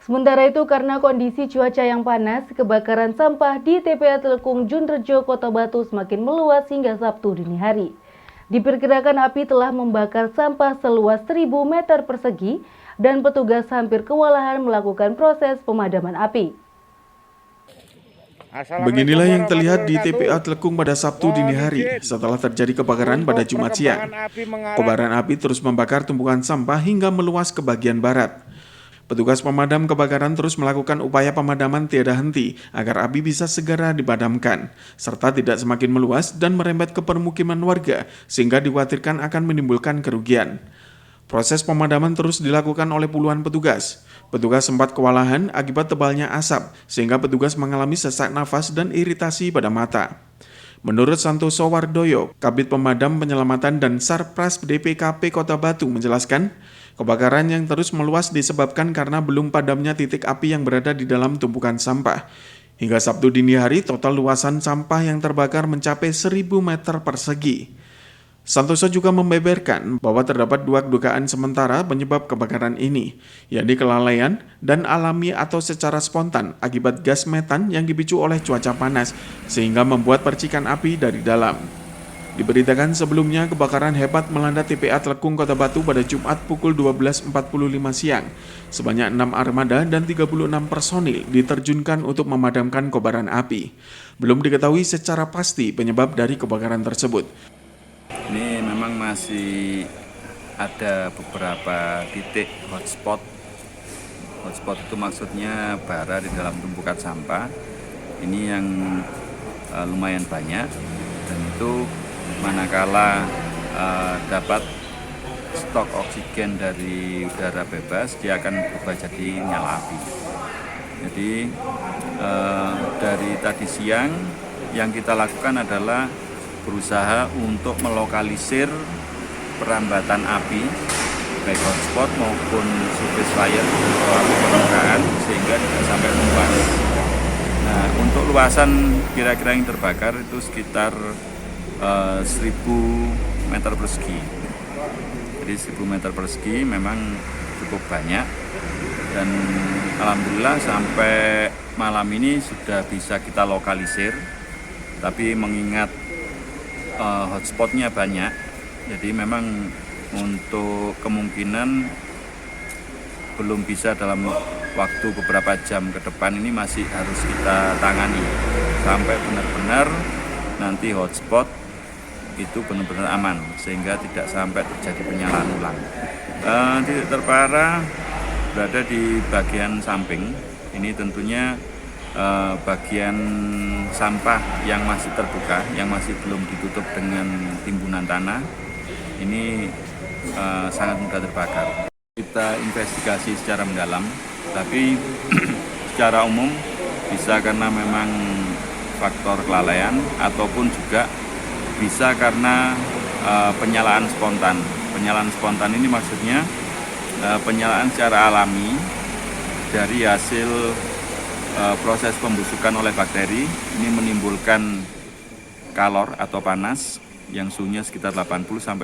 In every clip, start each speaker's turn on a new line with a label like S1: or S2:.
S1: Sementara itu, karena kondisi cuaca yang panas, kebakaran sampah di TPA Telekung Junrejo, Kota Batu semakin meluas hingga Sabtu dini hari. Diperkirakan api telah membakar sampah seluas 1.000 meter persegi dan petugas hampir kewalahan melakukan proses pemadaman api.
S2: Beginilah yang terlihat di TPA Telekung pada Sabtu dini hari setelah terjadi kebakaran pada Jumat siang. Kobaran api terus membakar tumpukan sampah hingga meluas ke bagian barat. Petugas pemadam kebakaran terus melakukan upaya pemadaman tiada henti agar api bisa segera dipadamkan, serta tidak semakin meluas dan merembet ke permukiman warga sehingga dikhawatirkan akan menimbulkan kerugian. Proses pemadaman terus dilakukan oleh puluhan petugas. Petugas sempat kewalahan akibat tebalnya asap sehingga petugas mengalami sesak nafas dan iritasi pada mata. Menurut Santoso Wardoyo, Kabid Pemadam Penyelamatan dan Sarpras DPKP Kota Batu menjelaskan, kebakaran yang terus meluas disebabkan karena belum padamnya titik api yang berada di dalam tumpukan sampah. Hingga Sabtu dini hari, total luasan sampah yang terbakar mencapai 1.000 meter persegi. Santoso juga membeberkan bahwa terdapat 2 dugaan sementara penyebab kebakaran ini, yakni kelalaian dan alami atau secara spontan akibat gas metan yang dipicu oleh cuaca panas sehingga membuat percikan api dari dalam. Diberitakan sebelumnya kebakaran hebat melanda TPA Telekung Kota Batu pada Jumat pukul 12.45 siang. Sebanyak 6 armada dan 36 personil diterjunkan untuk memadamkan kobaran api. Belum diketahui secara pasti penyebab dari kebakaran tersebut.
S3: Ini memang masih ada beberapa titik hotspot. Hotspot itu maksudnya bara di dalam tumpukan sampah. Ini yang lumayan banyak dan itu manakala dapat stok oksigen dari udara bebas, dia akan berubah jadi nyala api. Jadi dari tadi siang yang kita lakukan adalah berusaha untuk melokalisir perambatan api baik hotspot maupun surface fire atau api permukaan sehingga tidak sampai meluas. Nah, untuk luasan kira-kira yang terbakar itu sekitar 1.000 meter persegi. Jadi 1.000 meter persegi memang cukup banyak dan alhamdulillah sampai malam ini sudah bisa kita lokalisir. Tapi mengingat hotspotnya banyak, jadi memang untuk kemungkinan belum bisa dalam waktu beberapa jam ke depan ini masih harus kita tangani sampai benar-benar nanti hotspot itu benar-benar aman sehingga tidak sampai terjadi penyalaan ulang. Titik terparah berada di bagian samping. Ini tentunya bagian sampah yang masih terbuka, yang masih belum ditutup dengan timbunan tanah, ini sangat mudah terbakar. Kita investigasi secara mendalam, tapi secara umum bisa karena memang faktor kelalaian ataupun juga bisa karena penyalaan spontan. Penyalaan spontan ini maksudnya penyalaan secara alami dari hasil proses pembusukan oleh bakteri. Ini menimbulkan kalor atau panas yang suhunya sekitar 80-90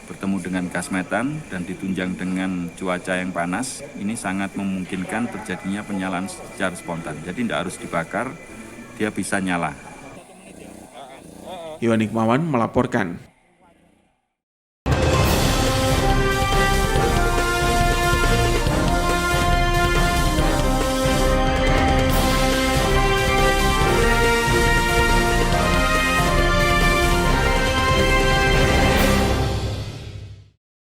S3: bertemu dengan gas metan dan ditunjang dengan cuaca yang panas. Ini sangat memungkinkan terjadinya penyalaan secara spontan. Jadi tidak harus dibakar, dia bisa nyala.
S2: Iwan Hikmawan melaporkan.